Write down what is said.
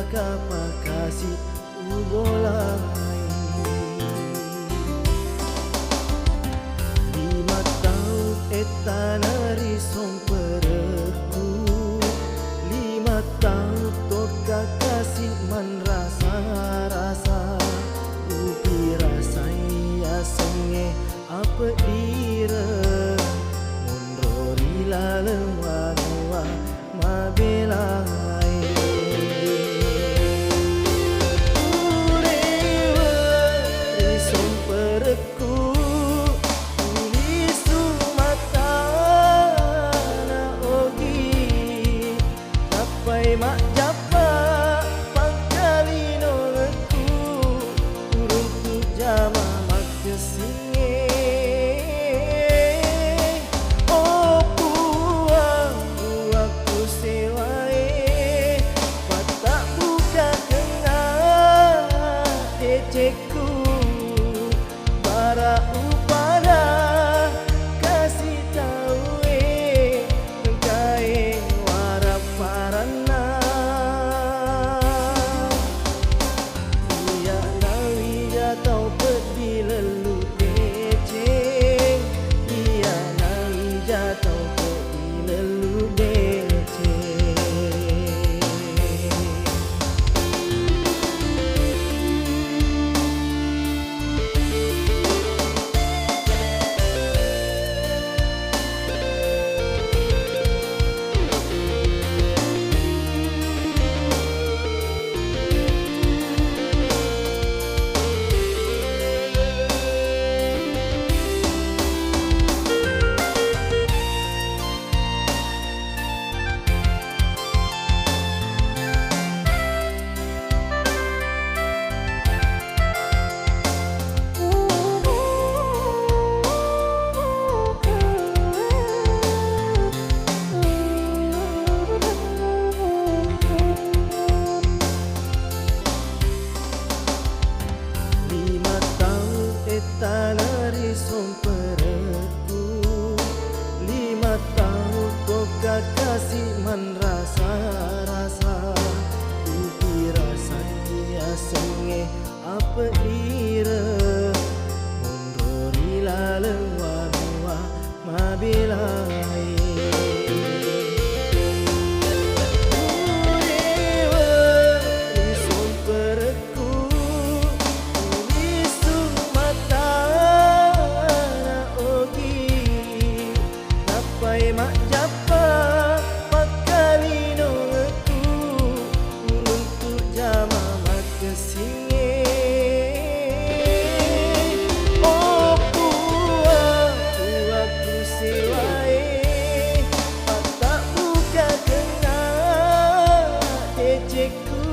kapakasi ubolai 5 tahun etanari sompereku 5 tahun toka kasih man rasa-rasa upi rasanya senge apa dira munrori lalengwa mabelai urewe sompereku tulisu mata na ogi tapai mak japa pangkalino aku urung tu jama mak kesinge oh puang aku sewae patak buka kena deceku bara upada kasih tahu engkai warap parana iya nawi jatau pedi lelu deceng iya nawi jatau pedi lelu deceng tanari sompereku 5 tahun toka kasih man rasa-rasa upi rasanya senge apa ira munrori lalengwa mabelai mak japa pakalino aku urung tu jama mak kesinge oh aku sewae patak buka kena deceku